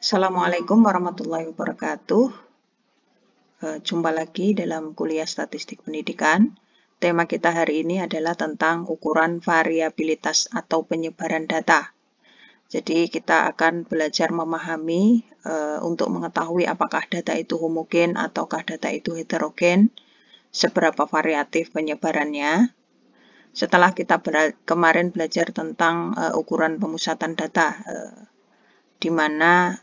Assalamualaikum warahmatullahi wabarakatuh. Jumpa lagi dalam kuliah statistik pendidikan. Tema kita hari ini adalah tentang ukuran variabilitas atau penyebaran data. Jadi kita akan belajar memahami untuk mengetahui apakah data itu homogen ataukah data itu heterogen, seberapa variatif penyebarannya. Setelah kita kemarin belajar tentang ukuran pemusatan data, di mana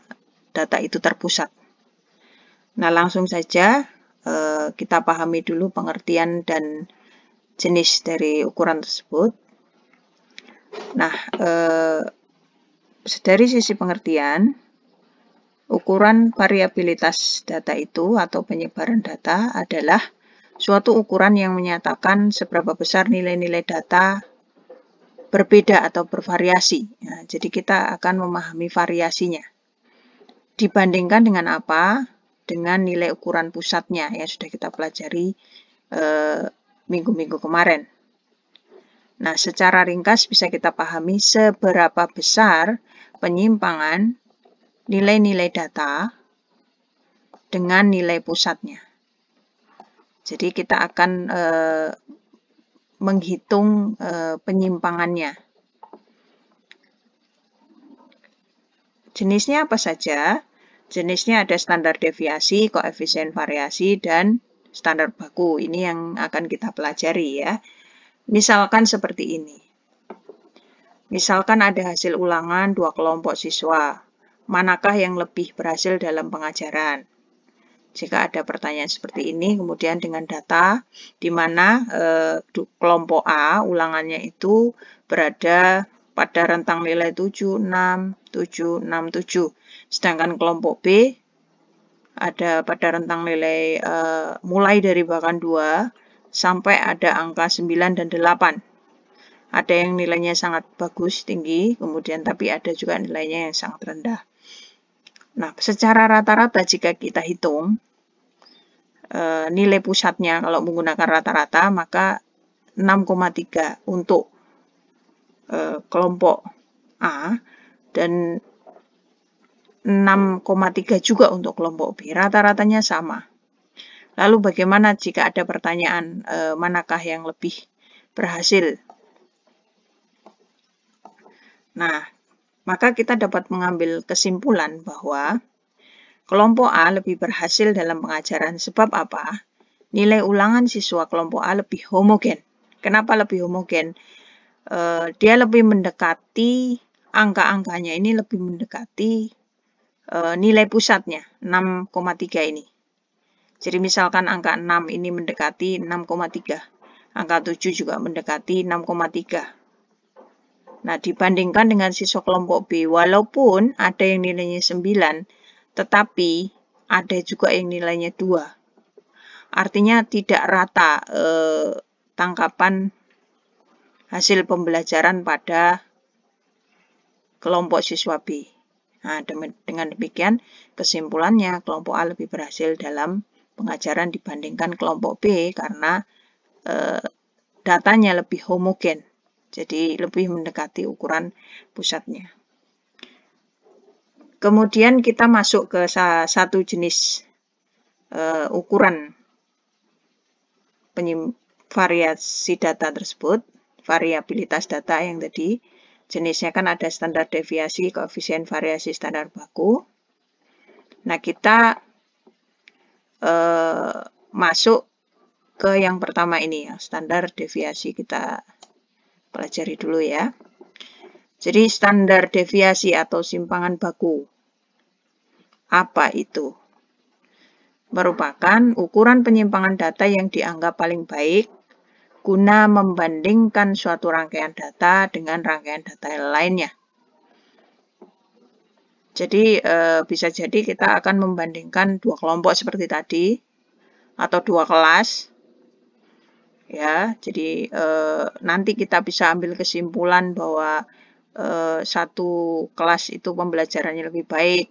data itu terpusat. Nah, langsung saja kita pahami dulu pengertian dan jenis dari ukuran tersebut. Nah, dari sisi pengertian, ukuran variabilitas data itu atau penyebaran data adalah suatu ukuran yang menyatakan seberapa besar nilai-nilai data berbeda atau bervariasi. Nah, jadi kita akan memahami variasinya. Dibandingkan dengan apa? Dengan nilai ukuran pusatnya yang sudah kita pelajari minggu-minggu kemarin. Nah, secara ringkas bisa kita pahami seberapa besar penyimpangan nilai-nilai data dengan nilai pusatnya. Jadi kita akan menghitung penyimpangannya. Jenisnya apa saja? Jenisnya ada standar deviasi, koefisien variasi, dan standar baku. Ini yang akan kita pelajari ya. Misalkan seperti ini. Misalkan ada hasil ulangan 2 kelompok siswa. Manakah yang lebih berhasil dalam pengajaran? Jika ada pertanyaan seperti ini, kemudian dengan data di mana kelompok A ulangannya itu berada pada rentang nilai 7, 6, 7, 6, 7. Sedangkan kelompok B ada pada rentang nilai mulai dari bahkan 2 sampai ada angka 9 dan 8. Ada yang nilainya sangat bagus, tinggi, kemudian tapi ada juga nilainya yang sangat rendah. Nah, secara rata-rata jika kita hitung nilai pusatnya kalau menggunakan rata-rata maka 6,3 untuk kelompok A dan 6,3 juga untuk kelompok B. Rata-ratanya sama. Lalu bagaimana jika ada pertanyaan manakah yang lebih berhasil? Nah, maka kita dapat mengambil kesimpulan bahwa kelompok A lebih berhasil dalam pengajaran. Sebab apa? Nilai ulangan siswa kelompok A lebih homogen. Kenapa lebih homogen? Dia lebih mendekati, angka-angkanya ini lebih mendekati nilai pusatnya, 6,3 ini. Jadi misalkan angka 6 ini mendekati 6,3. Angka 7 juga mendekati 6,3. Nah, dibandingkan dengan siswa kelompok B, walaupun ada yang nilainya 9, tetapi ada juga yang nilainya 2. Artinya tidak rata tangkapan hasil pembelajaran pada kelompok siswa B. Nah, dengan demikian kesimpulannya kelompok A lebih berhasil dalam pengajaran dibandingkan kelompok B karena datanya lebih homogen. Jadi lebih mendekati ukuran pusatnya. Kemudian kita masuk ke satu jenis ukuran variasi data tersebut, variabilitas data yang tadi. Jenisnya kan ada standar deviasi, koefisien variasi, standar baku. Nah, kita masuk ke yang pertama ini, yang standar deviasi. Kita pelajari dulu ya. Jadi standar deviasi atau simpangan baku. Apa itu? Merupakan ukuran penyimpangan data yang dianggap paling baik guna membandingkan suatu rangkaian data dengan rangkaian data lainnya. Jadi bisa jadi kita akan membandingkan 2 kelompok seperti tadi atau 2 kelas. Ya, jadi nanti kita bisa ambil kesimpulan bahwa satu kelas itu pembelajarannya lebih baik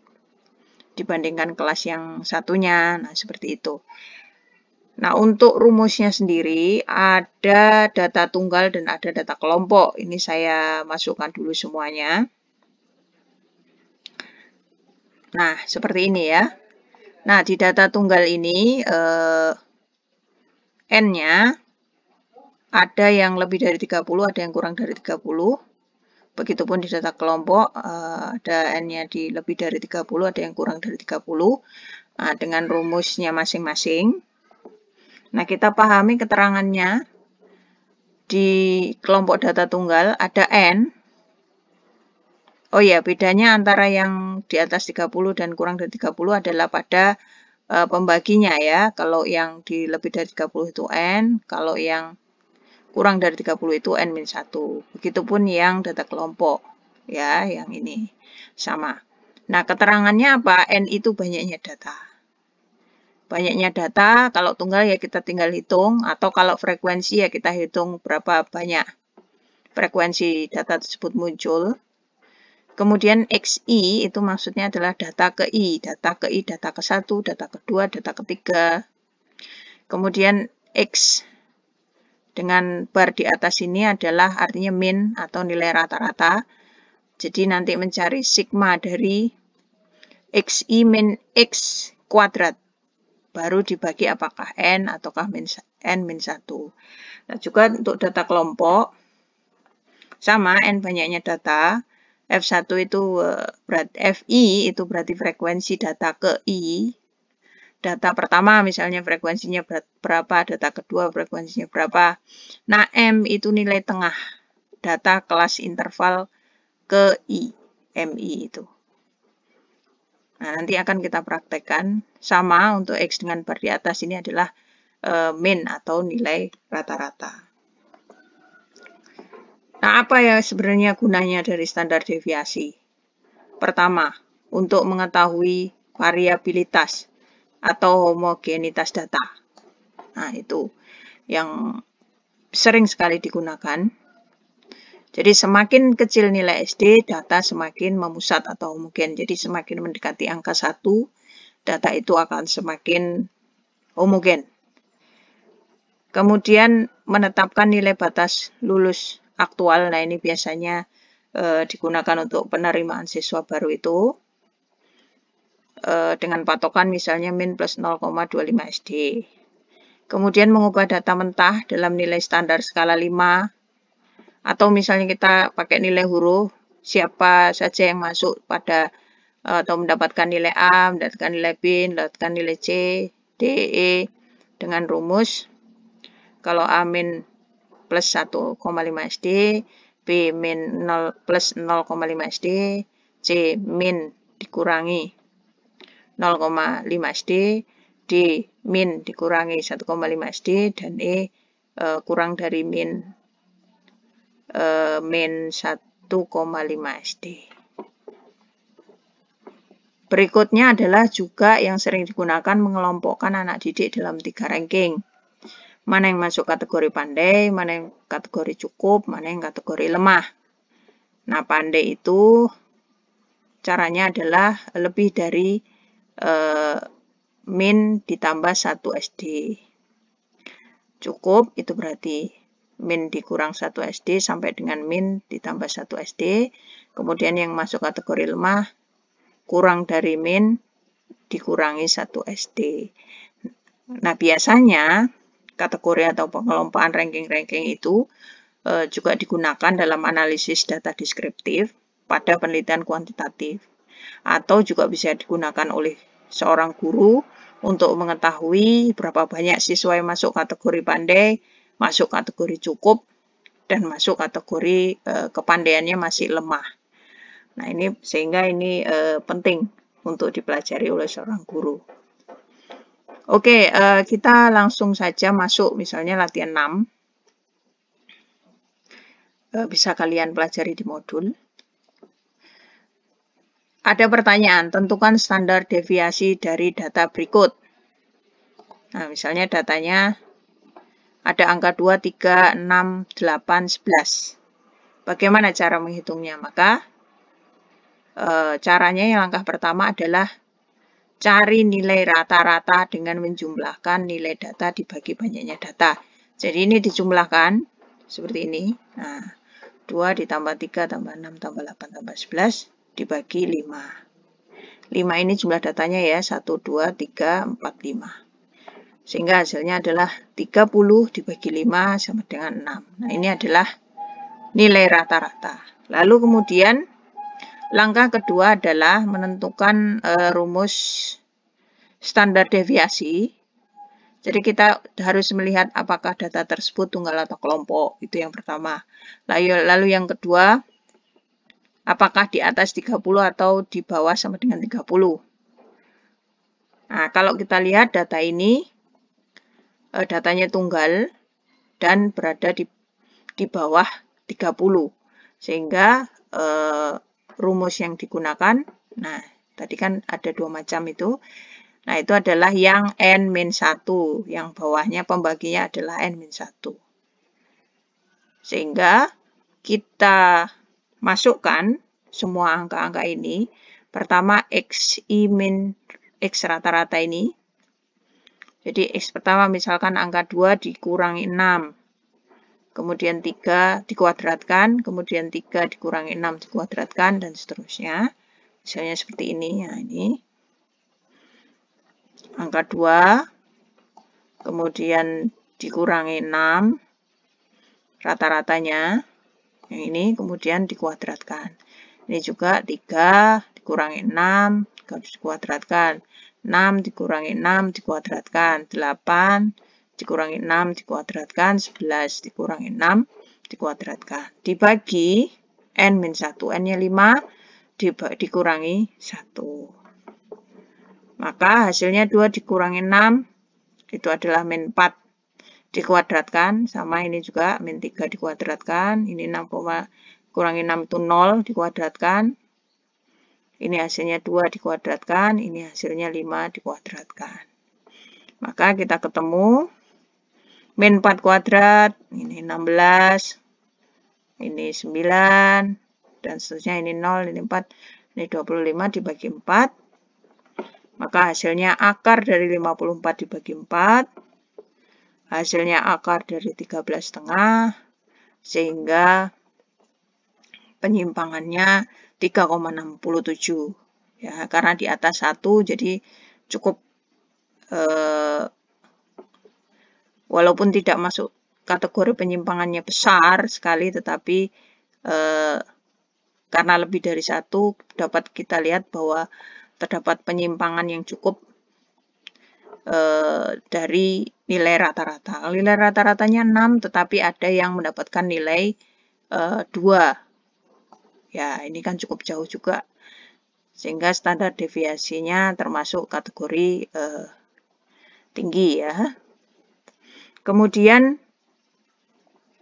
dibandingkan kelas yang satunya. Nah, seperti itu. Nah, untuk rumusnya sendiri ada data tunggal dan ada data kelompok. Ini saya masukkan dulu semuanya. Nah, seperti ini ya. Nah, di data tunggal ini N-nya ada yang lebih dari 30, ada yang kurang dari 30. Begitupun di data kelompok ada N-nya di lebih dari 30, ada yang kurang dari 30. Nah, dengan rumusnya masing-masing. Nah, kita pahami keterangannya. Di kelompok data tunggal ada N. Oh ya, bedanya antara yang di atas 30 dan kurang dari 30 adalah pada pembaginya ya. Kalau yang di lebih dari 30 itu N, kalau yang kurang dari 30 itu N-1. Begitupun yang data kelompok ya, yang ini sama. Nah, keterangannya apa? N itu banyaknya data. Banyaknya data, kalau tunggal ya kita tinggal hitung, atau kalau frekuensi ya kita hitung berapa banyak frekuensi data tersebut muncul. Kemudian XI itu maksudnya adalah data ke I, data ke I, data ke 1, data kedua, data ketiga. Kemudian X dengan bar di atas ini adalah artinya min atau nilai rata-rata. Jadi nanti mencari sigma dari XI min X kuadrat. Baru dibagi apakah N ataukah N min 1. Nah, juga untuk data kelompok, sama N banyaknya data. F1 itu berarti FI itu berarti frekuensi data ke I. Data pertama misalnya frekuensinya berapa, data kedua frekuensinya berapa. Nah, M itu nilai tengah data kelas interval ke I, MI itu. Nah, nanti akan kita praktekkan sama untuk X dengan bar di atas ini adalah min atau nilai rata-rata. Nah, apa ya sebenarnya gunanya dari standar deviasi? Pertama, untuk mengetahui variabilitas atau homogenitas data. Nah, itu yang sering sekali digunakan. Jadi semakin kecil nilai SD, data semakin memusat atau homogen. Jadi semakin mendekati angka 1, data itu akan semakin homogen. Kemudian menetapkan nilai batas lulus aktual. Nah, ini biasanya digunakan untuk penerimaan siswa baru itu. Dengan patokan misalnya min plus 0,25 SD. Kemudian mengubah data mentah dalam nilai standar skala 5. Atau misalnya kita pakai nilai huruf, siapa saja yang masuk pada atau mendapatkan nilai A, mendapatkan nilai B, mendapatkan nilai C, D, E dengan rumus kalau A min plus 1,5 SD, B min 0 plus 0,5 SD, C min dikurangi 0,5 SD, D min dikurangi 1,5 SD, dan E kurang dari min 1,5 SD. Berikutnya adalah juga yang sering digunakan mengelompokkan anak didik dalam 3 ranking. Mana yang masuk kategori pandai, mana yang kategori cukup, mana yang kategori lemah. Nah, pandai itu caranya adalah lebih dari min ditambah 1 SD. Cukup itu berarti min dikurang 1 SD sampai dengan min ditambah 1 SD. Kemudian yang masuk kategori lemah, kurang dari min dikurangi 1 SD. Nah, biasanya kategori atau pengelompokan ranking-ranking itu juga digunakan dalam analisis data deskriptif pada penelitian kuantitatif. Atau juga bisa digunakan oleh seorang guru untuk mengetahui berapa banyak siswa yang masuk kategori pandai, masuk kategori cukup, dan masuk kategori kepandaiannya masih lemah. Nah, ini sehingga ini penting untuk dipelajari oleh seorang guru. Oke, kita langsung saja masuk misalnya latihan 6. Bisa kalian pelajari di modul. Ada pertanyaan, tentukan standar deviasi dari data berikut. Nah, misalnya datanya ada angka 2, 3, 6, 8, 11. Bagaimana cara menghitungnya? Maka caranya yang langkah pertama adalah cari nilai rata-rata dengan menjumlahkan nilai data dibagi banyaknya data. Jadi ini dijumlahkan seperti ini. Nah, 2 ditambah 3 tambah 6 tambah 8 tambah 11 dibagi 5. 5 ini jumlah datanya ya, 1, 2, 3, 4, 5. Sehingga hasilnya adalah 30 dibagi 5 sama dengan 6. Nah, ini adalah nilai rata-rata. Lalu kemudian langkah kedua adalah menentukan rumus standar deviasi. Jadi kita harus melihat apakah data tersebut tunggal atau kelompok. Itu yang pertama. Lalu yang kedua, apakah di atas 30 atau di bawah sama dengan 30. Nah, kalau kita lihat data ini, datanya tunggal dan berada di bawah 30. Sehingga rumus yang digunakan, nah tadi kan ada 2 macam itu. Nah, itu adalah yang N-1, yang bawahnya pembaginya adalah N-1. Sehingga kita masukkan semua angka-angka ini. Pertama, X rata-rata ini. Jadi, X pertama misalkan angka 2 dikurangi 6. Kemudian 3 dikuadratkan, kemudian 3 dikurangi 6 dikuadratkan, dan seterusnya. Misalnya seperti ini. Nah, ini angka 2, kemudian dikurangi 6, rata-ratanya. Yang ini kemudian dikuadratkan. Ini juga 3 dikurangi 6, dikuadratkan. 6 dikurangi 6 dikuadratkan. 8 dikurangi 6 dikuadratkan, 11 dikurangi 6 dikuadratkan. Dibagi N-1, N-nya 5 dikurangi 1. Maka hasilnya 2 dikurangi 6, itu adalah min 4 dikuadratkan, sama ini juga min 3 dikuadratkan, ini 6, kurangi 6 itu 0 dikuadratkan, ini hasilnya 2 dikuadratkan, ini hasilnya 5 dikuadratkan. Maka kita ketemu min 4 kuadrat, ini 16, ini 9, dan seterusnya ini 0, ini 4, ini 25 dibagi 4. Maka hasilnya akar dari 54 dibagi 4. Hasilnya akar dari 13,5. Sehingga penyimpangannya 3,67. Ya, karena di atas 1 jadi cukup walaupun tidak masuk kategori penyimpangannya besar sekali, tetapi karena lebih dari 1 dapat kita lihat bahwa terdapat penyimpangan yang cukup dari nilai rata-rata. Nilai rata-ratanya 6, tetapi ada yang mendapatkan nilai 2. Ya, ini kan cukup jauh juga. Sehingga standar deviasinya termasuk kategori tinggi ya. Kemudian,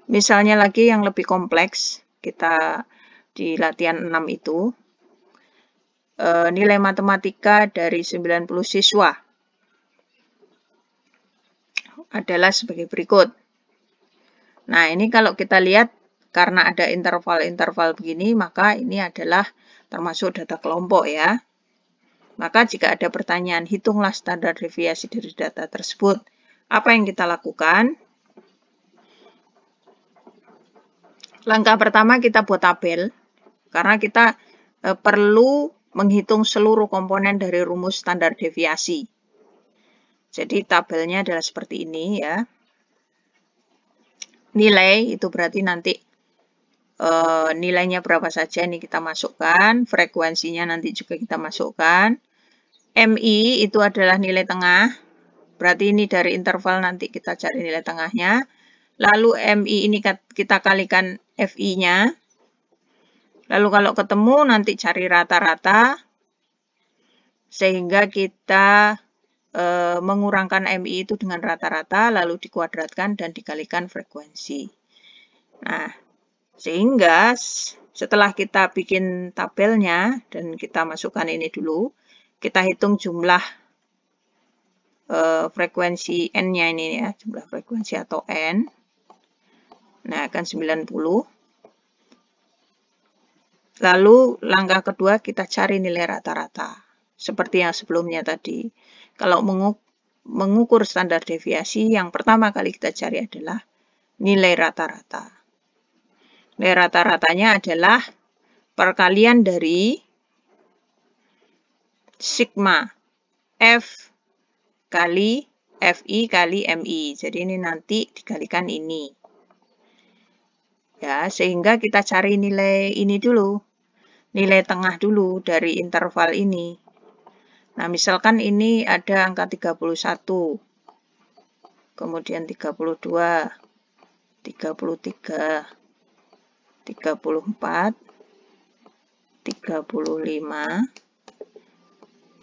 misalnya lagi yang lebih kompleks, kita di latihan 6 itu, nilai matematika dari 90 siswa adalah sebagai berikut. Nah, ini kalau kita lihat, karena ada interval-interval begini, maka ini adalah termasuk data kelompok ya. Maka jika ada pertanyaan, hitunglah standar deviasi dari data tersebut. Apa yang kita lakukan? Langkah pertama kita buat tabel, karena kita perlu menghitung seluruh komponen dari rumus standar deviasi. Jadi tabelnya adalah seperti ini ya. Nilai itu berarti nanti nilainya berapa saja ini kita masukkan, frekuensinya nanti juga kita masukkan. MI itu adalah nilai tengah. Berarti ini dari interval nanti kita cari nilai tengahnya. Lalu MI ini kita kalikan FI-nya. Lalu kalau ketemu nanti cari rata-rata. Sehingga kita mengurangkan MI itu dengan rata-rata, lalu dikuadratkan dan dikalikan frekuensi. Nah, sehingga setelah kita bikin tabelnya dan kita masukkan ini dulu, kita hitung jumlah frekuensi N-nya ini ya, jumlah frekuensi atau N. Nah, akan 90. Lalu langkah kedua kita cari nilai rata-rata. Seperti yang sebelumnya tadi. Kalau mengukur standar deviasi, yang pertama kali kita cari adalah nilai rata-rata. Nilai rata-ratanya adalah perkalian dari sigma F kali FI kali MI. Jadi ini nanti dikalikan ini. Ya, sehingga kita cari nilai ini dulu. Nilai tengah dulu dari interval ini. Nah, misalkan ini ada angka 31, kemudian 32, 33, 34, 35,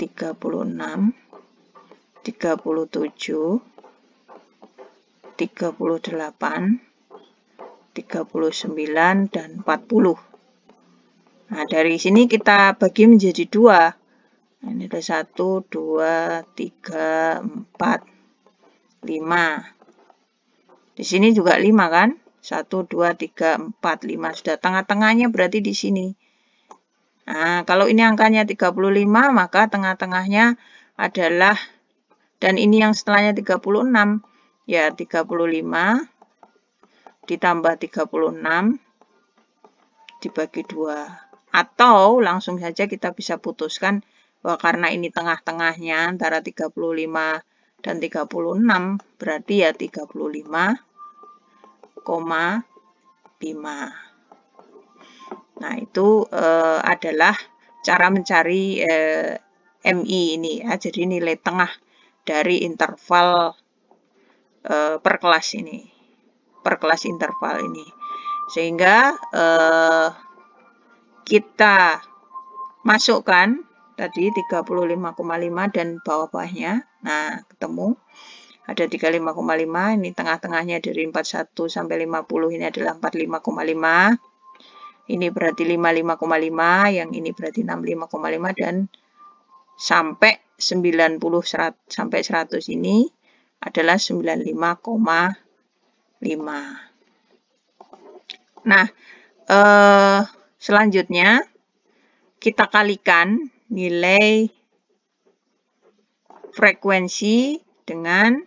36, 37, 38, 39, dan 40. Nah, dari sini kita bagi menjadi 2. Nah, ini ada 1, 2, 3, 4, 5. Di sini juga 5 kan? 1, 2, 3, 4, 5. Sudah tengah-tengahnya berarti di sini. Nah, kalau ini angkanya 35, maka tengah-tengahnya adalah, dan ini yang setelahnya 36, ya 35 ditambah 36 dibagi 2. Atau langsung saja kita bisa putuskan bahwa karena ini tengah-tengahnya antara 35 dan 36, berarti ya 35,5. Nah, itu adalah cara mencari MI ini ya. Jadi nilai tengah dari interval per kelas ini. Per kelas interval ini. Sehingga kita masukkan tadi 35,5 dan bawah-bawahnya. Nah, ketemu. Ada 35,5, ini tengah-tengahnya dari 41 sampai 50, ini adalah 45,5. Ini berarti 55,5, yang ini berarti 65,5, dan sampai 90 sampai 100 ini adalah 95,5. Nah, selanjutnya kita kalikan nilai frekuensi dengan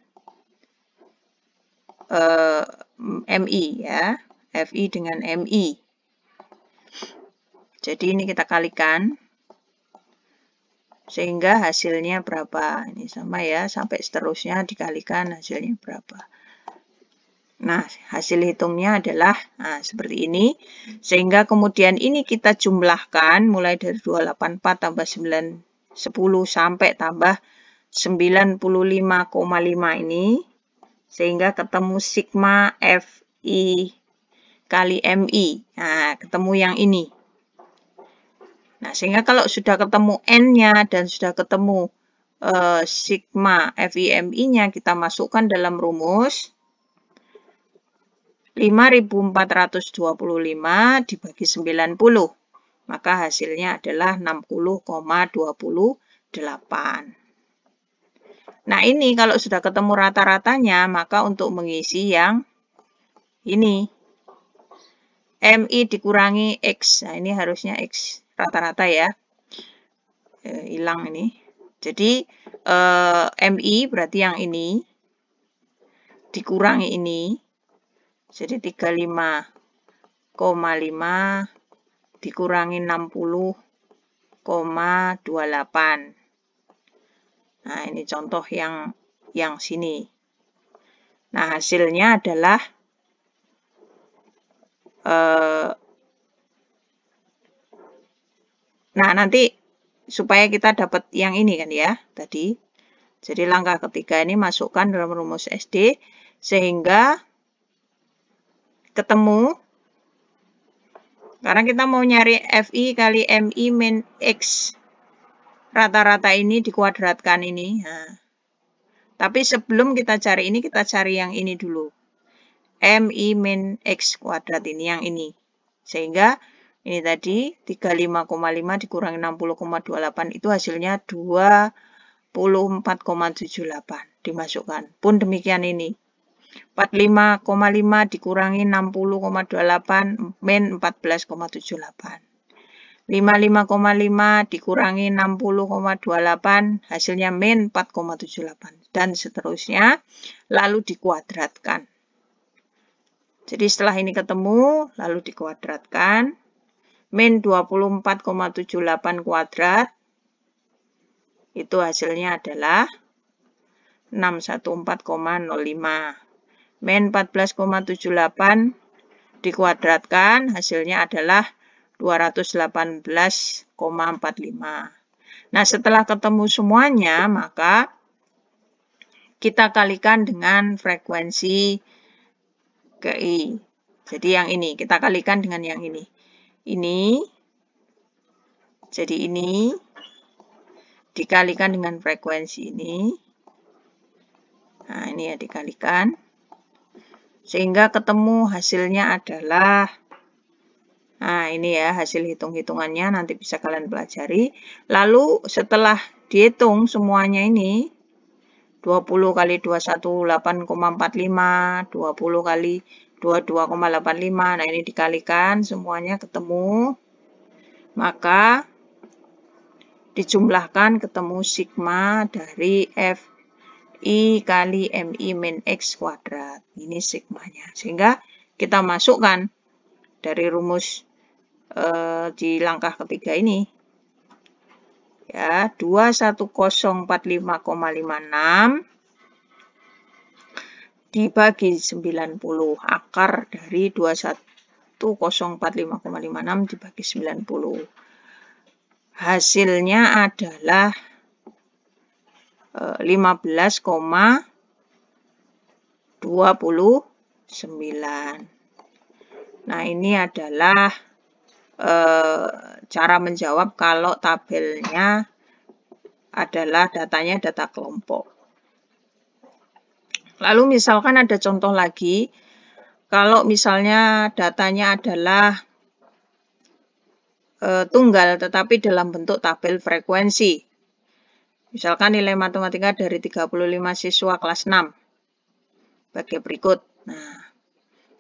MI ya, FI dengan MI. Jadi ini kita kalikan sehingga hasilnya berapa. Ini sama ya, sampai seterusnya dikalikan hasilnya berapa. Nah, hasil hitungnya adalah seperti ini. Sehingga kemudian ini kita jumlahkan mulai dari 284 tambah 910 sampai tambah 95,5 ini. Sehingga ketemu sigma FI kali MI. Nah, ketemu yang ini. Nah, sehingga kalau sudah ketemu N-nya dan sudah ketemu sigma FI-MI-nya, kita masukkan dalam rumus 5.425 dibagi 90. Maka hasilnya adalah 60,28. Nah, ini kalau sudah ketemu rata-ratanya, maka untuk mengisi yang ini, MI dikurangi X. Nah, ini harusnya X rata-rata ya. Hilang ini. Jadi, MI berarti yang ini, dikurangi ini. Jadi, 35,5 dikurangi 60,28. Nah, ini contoh yang sini. Nah, hasilnya adalah nah, nanti supaya kita dapat yang ini kan ya, tadi. Jadi, langkah ketiga ini masukkan dalam rumus SD, sehingga ketemu, karena kita mau nyari FI kali MI min X. Rata-rata ini dikuadratkan ini. Nah, tapi sebelum kita cari ini, kita cari yang ini dulu. MI min X kuadrat ini, yang ini. Sehingga ini tadi 35,5 dikurangi 60,28 itu hasilnya 24,78 dimasukkan. Pun demikian ini. 45,5 dikurangi 60,28 min 14,78. 55,5 dikurangi 60,28 hasilnya min 4,78 dan seterusnya, lalu dikuadratkan. Jadi setelah ini ketemu lalu dikuadratkan, min 24,78 kuadrat Itu hasilnya adalah 614,05. Min 14,78 dikuadratkan, hasilnya adalah 218,45. Nah, setelah ketemu semuanya, maka kita kalikan dengan frekuensi KI. Jadi yang ini, kita kalikan dengan yang ini. Ini, jadi ini dikalikan dengan frekuensi ini. Nah, ini ya dikalikan. Sehingga ketemu hasilnya adalah, nah ini ya hasil hitung-hitungannya, nanti bisa kalian pelajari. Lalu setelah dihitung semuanya ini, 20 kali 21 8,45, 20 kali 22,85. Nah, ini dikalikan semuanya ketemu. Maka dijumlahkan ketemu sigma dari Fi kali Mi min X kuadrat. Ini sigmanya. Sehingga kita masukkan dari rumus di langkah ketiga ini. Ya, 21045,56 dibagi 90. Akar dari 21045,56 dibagi 90. Hasilnya adalah 15,29. Nah, ini adalah cara menjawab kalau tabelnya adalah datanya data kelompok. Lalu misalkan ada contoh lagi, kalau misalnya datanya adalah tunggal tetapi dalam bentuk tabel frekuensi. Misalkan nilai matematika dari 35 siswa kelas 6. Bagi berikut. Nah,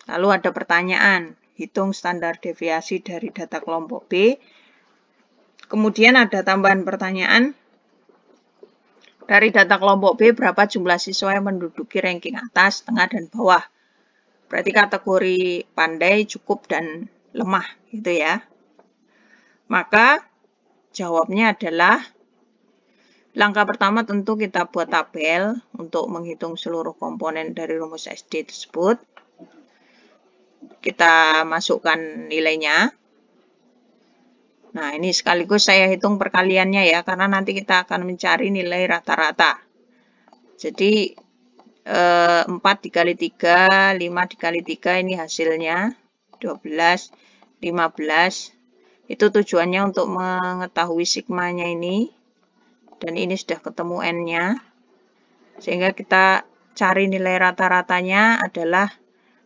lalu ada pertanyaan, hitung standar deviasi dari data kelompok B. Kemudian ada tambahan pertanyaan, dari data kelompok B berapa jumlah siswa yang menduduki ranking atas, tengah, dan bawah. Berarti kategori pandai, cukup, dan lemah, gitu ya. Maka jawabnya adalah, langkah pertama tentu kita buat tabel untuk menghitung seluruh komponen dari rumus SD tersebut. Kita masukkan nilainya. Nah, ini sekaligus saya hitung perkaliannya ya, karena nanti kita akan mencari nilai rata-rata. Jadi 4 dikali 3, 5 dikali 3 ini hasilnya 12, 15. Itu tujuannya untuk mengetahui sigmanya ini. Dan ini sudah ketemu N-nya. Sehingga kita cari nilai rata-ratanya adalah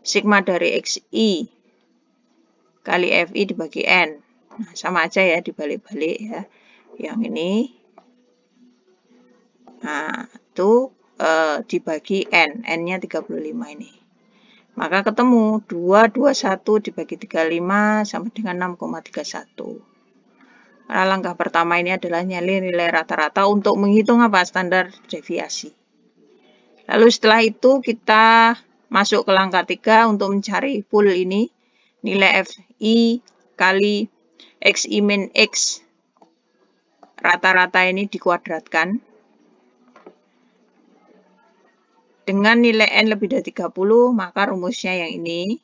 sigma dari XI kali Fi dibagi N. Nah, sama aja ya, dibalik-balik ya. Yang ini. Nah, itu dibagi N. N-nya 35 ini. Maka ketemu 221 dibagi 35 sama dengan 6,31. Nah, langkah pertama ini adalah nyari nilai rata-rata untuk menghitung apa? Standar deviasi. Lalu setelah itu kita masuk ke langkah 3 untuk mencari full ini. Nilai Fi kali Xi min X. Rata-rata ini dikuadratkan. Dengan nilai N lebih dari 30, maka rumusnya yang ini.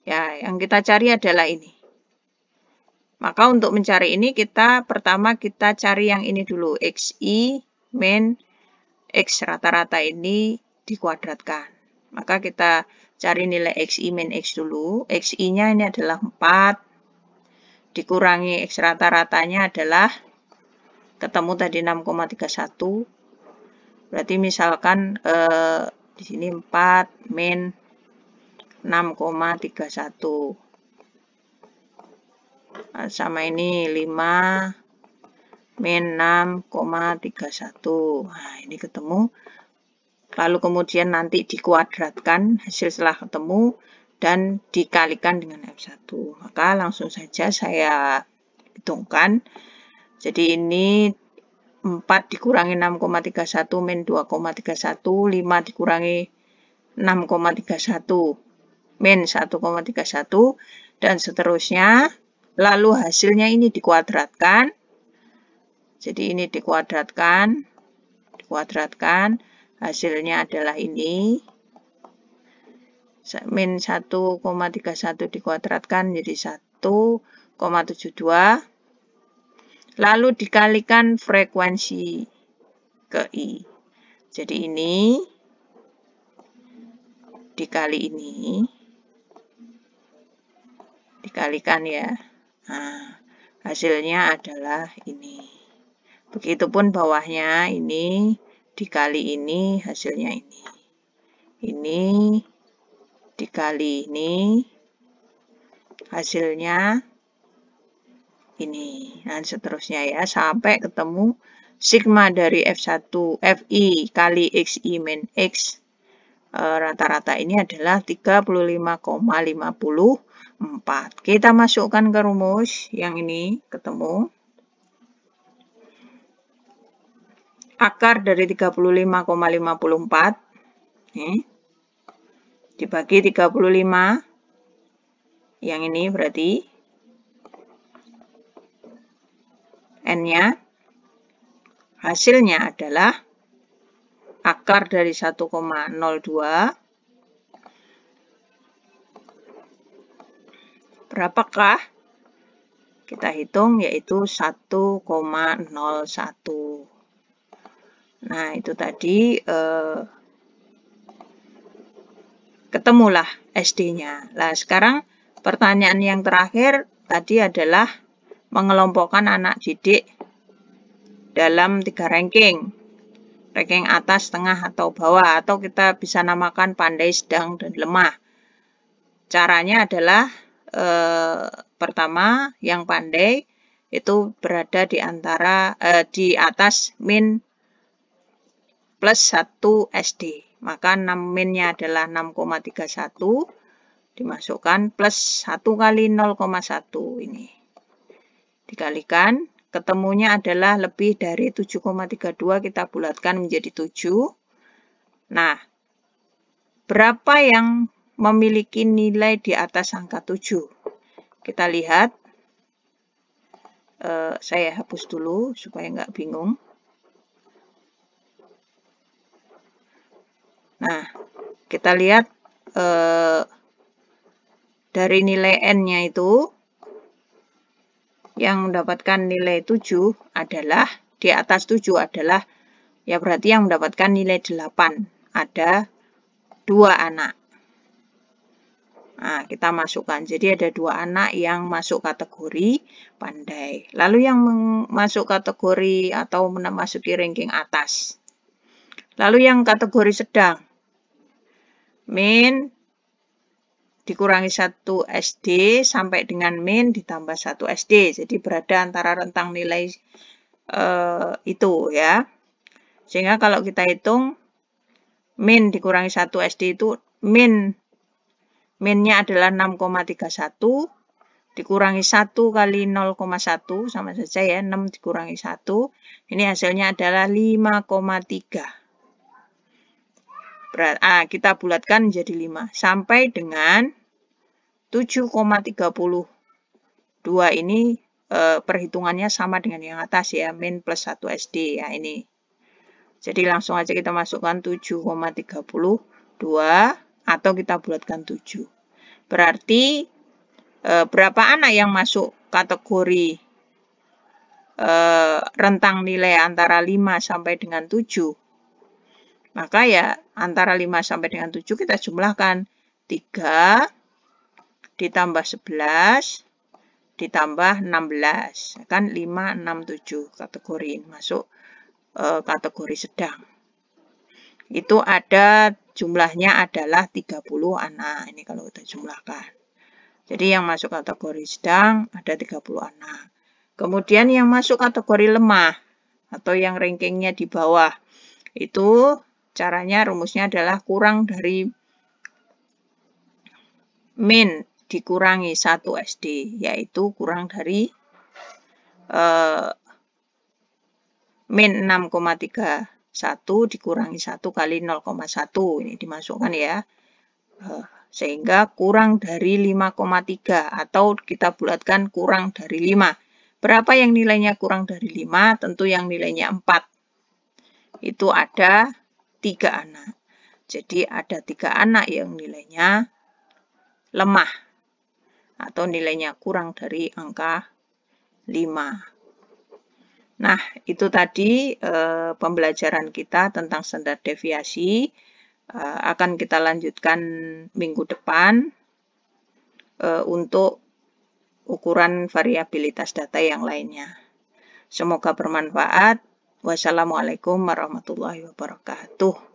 Ya, yang kita cari adalah ini. Maka untuk mencari ini pertama kita cari yang ini dulu, Xi min X rata-rata ini dikuadratkan. Maka kita cari nilai Xi min X dulu. Xi-nya ini adalah 4. Dikurangi X rata-ratanya adalah, ketemu tadi 6,31. Berarti misalkan di sini 4 min 6,31. Sama ini 5 min 6,31. Nah, ini ketemu. Lalu kemudian nanti dikuadratkan hasil setelah ketemu dan dikalikan dengan F1. Maka langsung saja saya hitungkan. Jadi ini 4 dikurangi 6,31 min 2,31, 5 dikurangi 6,31 min 1,31, dan seterusnya. Lalu hasilnya ini dikuadratkan. Jadi ini dikuadratkan, hasilnya adalah ini. Min 1,31 dikuadratkan jadi 1,72. Lalu dikalikan frekuensi ke I. Jadi ini dikali ini. Dikalikan ya. Nah, hasilnya adalah ini. Begitupun bawahnya ini dikali ini, hasilnya ini. Ini dikali ini, hasilnya ini. Dan seterusnya ya, sampai ketemu sigma dari F1, Fi kali Xi min X. Rata-rata ini adalah 35,54. Kita masukkan ke rumus yang ini, ketemu. Akar dari 35,54 dibagi 35, yang ini berarti N-nya, hasilnya adalah akar dari 1,02. Berapakah? Kita hitung, yaitu 1,01. Nah, itu tadi ketemulah SD-nya. Nah, sekarang pertanyaan yang terakhir tadi adalah mengelompokkan anak didik dalam 3 ranking. Ranking atas, tengah, atau bawah. Atau kita bisa namakan pandai, sedang, dan lemah. Caranya adalah pertama, yang pandai itu berada di antara di atas min plus 1 SD. Maka minnya adalah 6,31. Dimasukkan plus 1 kali 0,1 ini. Dikalikan, ketemunya adalah lebih dari 7,32, kita bulatkan menjadi 7. Nah, berapa yang memiliki nilai di atas angka 7? Kita lihat, saya hapus dulu supaya nggak bingung. Nah, kita lihat dari nilai N-nya itu, yang mendapatkan nilai 7 adalah, di atas 7 adalah, ya berarti yang mendapatkan nilai 8. Ada 2 anak. Nah, kita masukkan. Jadi ada 2 anak yang masuk kategori pandai. Lalu yang masuk kategori atau memasuki ranking atas. Lalu yang kategori sedang. Min dikurangi 1 SD sampai dengan min ditambah 1 SD. Jadi berada antara rentang nilai itu ya. Sehingga kalau kita hitung min dikurangi 1 SD itu minnya adalah 6,31 dikurangi 1 kali 0,1 sama saja ya, 6 dikurangi 1. Ini hasilnya adalah 5,3. Kita bulatkan menjadi 5 sampai dengan 7,32 ini perhitungannya sama dengan yang atas ya, min plus 1 SD ya ini. Jadi langsung aja kita masukkan 7,32 atau kita bulatkan 7. Berarti berapa anak yang masuk kategori rentang nilai antara 5 sampai dengan 7? Maka ya antara 5 sampai dengan 7 kita jumlahkan 3 ditambah 11 ditambah 16. Kan 5, 6, 7 kategori ini masuk kategori sedang. Itu ada jumlahnya adalah 30 anak. Ini kalau kita jumlahkan. Jadi yang masuk kategori sedang ada 30 anak. Kemudian yang masuk kategori lemah atau yang rankingnya di bawah. Itu caranya rumusnya adalah kurang dari min dikurangi 1 SD, yaitu kurang dari min 6,31 dikurangi 1 kali 0,1. Ini dimasukkan ya. Sehingga kurang dari 5,3 atau kita bulatkan kurang dari 5. Berapa yang nilainya kurang dari 5? Tentu yang nilainya 4. Itu ada 3 anak. Jadi ada 3 anak yang nilainya lemah atau nilainya kurang dari angka 5. Nah, itu tadi pembelajaran kita tentang standar deviasi. Akan kita lanjutkan minggu depan untuk ukuran variabilitas data yang lainnya. Semoga bermanfaat. Wassalamualaikum warahmatullahi wabarakatuh.